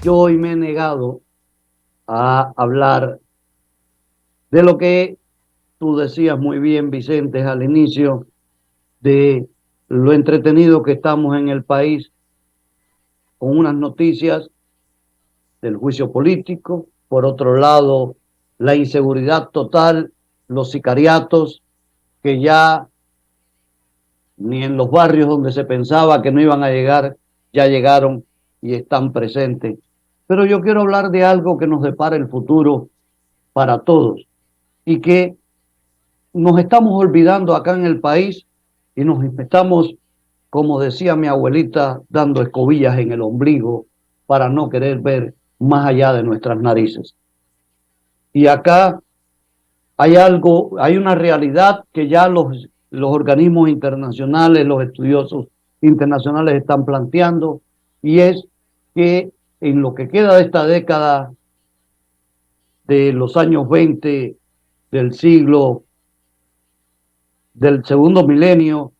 Yo hoy me he negado a hablar de lo que tú decías muy bien, Vicente, al inicio, de lo entretenido que estamos en el país con unas noticias del juicio político, por otro lado, la inseguridad total, los sicariatos que ya ni en los barrios donde se pensaba que no iban a llegar, ya llegaron y están presentes. Pero yo quiero hablar de algo que nos depara el futuro para todos y que nos estamos olvidando acá en el país y nos estamos, como decía mi abuelita, dando escobillas en el ombligo para no querer ver más allá de nuestras narices. Y acá hay algo, hay una realidad que ya los organismos internacionales, los estudiosos internacionales están planteando, y es que en lo que queda de esta década de los años 20 del siglo, del segundo milenio,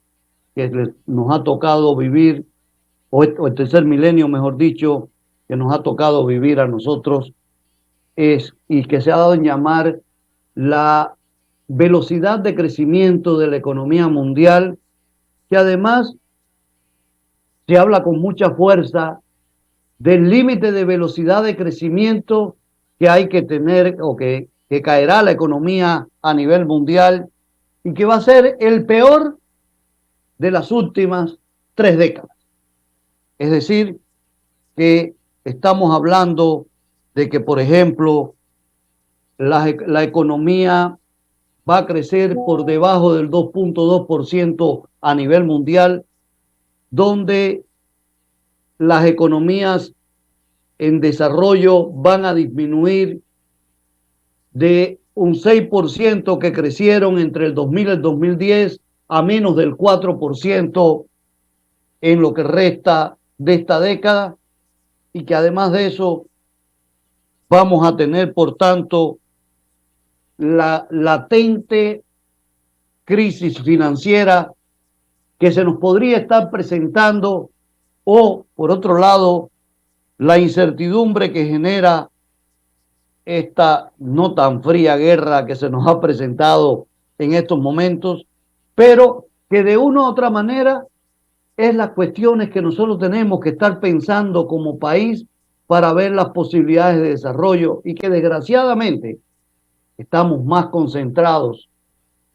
que nos ha tocado vivir, o el tercer milenio, mejor dicho, que nos ha tocado vivir a nosotros, es, y que se ha dado en llamar la velocidad de crecimiento de la economía mundial, que además se habla con mucha fuerza del límite de velocidad de crecimiento que hay que tener o que caerá la economía a nivel mundial y que va a ser el peor de las últimas 3 décadas. Es decir, que estamos hablando de que, por ejemplo, la economía va a crecer por debajo del 2.2% a nivel mundial, donde las economías en desarrollo van a disminuir de un 6% que crecieron entre el 2000 y el 2010 a menos del 4% en lo que resta de esta década, y que además de eso vamos a tener, por tanto, la latente crisis financiera que se nos podría estar presentando, o por otro lado, la incertidumbre que genera esta no tan fría guerra que se nos ha presentado en estos momentos, pero que de una u otra manera es las cuestiones que nosotros tenemos que estar pensando como país para ver las posibilidades de desarrollo, y que desgraciadamente estamos más concentrados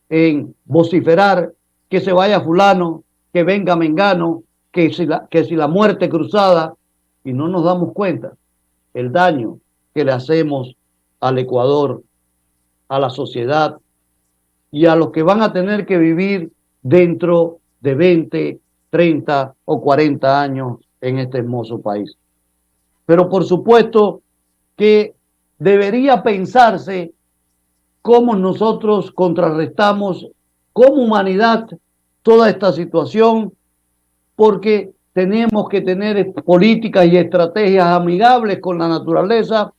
en vociferar que se vaya fulano, que venga mengano, que si la muerte cruzada, y no nos damos cuenta el daño que le hacemos al Ecuador, a la sociedad y a los que van a tener que vivir dentro de 20, 30 o 40 años en este hermoso país. Pero por supuesto que debería pensarse cómo nosotros contrarrestamos como humanidad toda esta situación, porque tenemos que tener políticas y estrategias amigables con la naturaleza,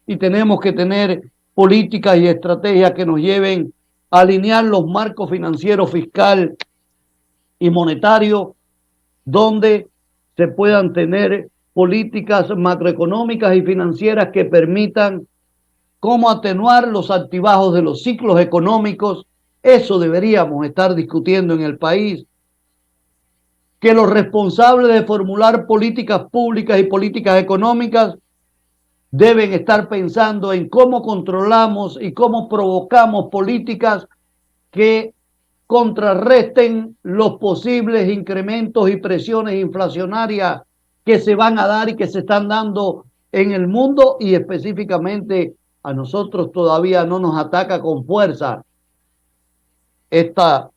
y tenemos que tener políticas y estrategias que nos lleven a alinear los marcos financieros, fiscal y monetario, donde se puedan tener políticas macroeconómicas y financieras que permitan cómo atenuar los altibajos de los ciclos económicos. Eso deberíamos estar discutiendo en el país, que los responsables de formular políticas públicas y políticas económicas deben estar pensando en cómo controlamos y cómo provocamos políticas que contrarresten los posibles incrementos y presiones inflacionarias que se van a dar y que se están dando en el mundo, y específicamente a nosotros todavía no nos ataca con fuerza esta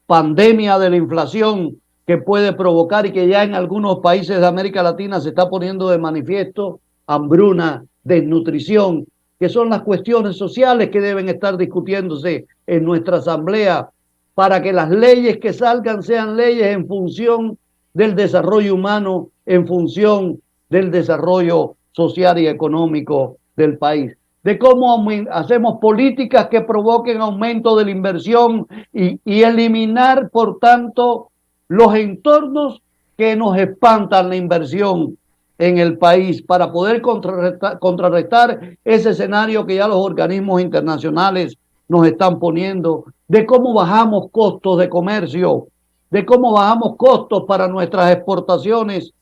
pandemia de la inflación que puede provocar, y que ya en algunos países de América Latina se está poniendo de manifiesto, hambruna, desnutrición, que son las cuestiones sociales que deben estar discutiéndose en nuestra asamblea para que las leyes que salgan sean leyes en función del desarrollo humano, en función del desarrollo social y económico del país, de cómo hacemos políticas que provoquen aumento de la inversión y eliminar, por tanto, los entornos que nos espantan la inversión, en el país para poder contrarrestar ese escenario que ya los organismos internacionales nos están poniendo, de cómo bajamos costos de comercio, de cómo bajamos costos para nuestras exportaciones,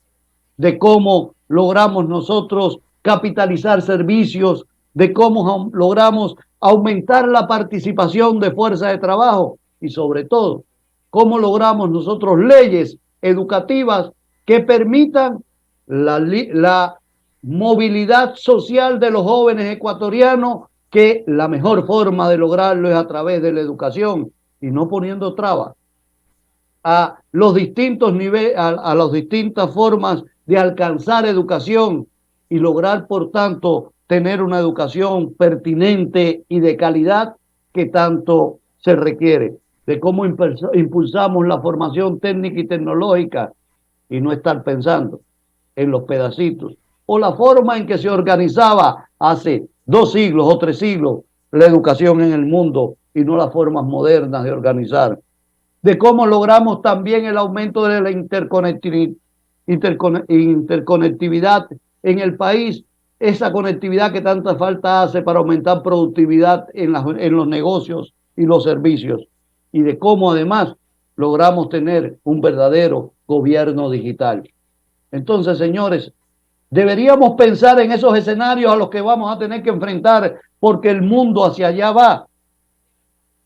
de cómo logramos nosotros capitalizar servicios, de cómo logramos aumentar la participación de fuerza de trabajo y sobre todo, cómo logramos nosotros leyes educativas que permitan la movilidad social de los jóvenes ecuatorianos, que la mejor forma de lograrlo es a través de la educación y no poniendo trabas a los distintos niveles, a las distintas formas de alcanzar educación y lograr, por tanto, tener una educación pertinente y de calidad que tanto se requiere, de cómo impulsamos la formación técnica y tecnológica y no estar pensando en los pedacitos, o la forma en que se organizaba hace 2 siglos o 3 siglos la educación en el mundo y no las formas modernas de organizar, de cómo logramos también el aumento de la interconectividad en el país, esa conectividad que tanta falta hace para aumentar productividad en los negocios y los servicios, y de cómo además logramos tener un verdadero gobierno digital. Entonces, señores, deberíamos pensar en esos escenarios a los que vamos a tener que enfrentar, porque el mundo hacia allá va,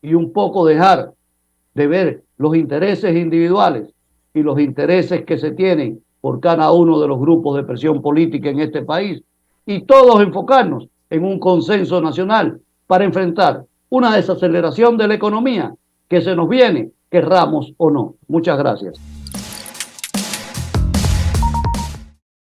y un poco dejar de ver los intereses individuales y los intereses que se tienen por cada uno de los grupos de presión política en este país, y todos enfocarnos en un consenso nacional para enfrentar una desaceleración de la economía que se nos viene, querramos o no. Muchas gracias.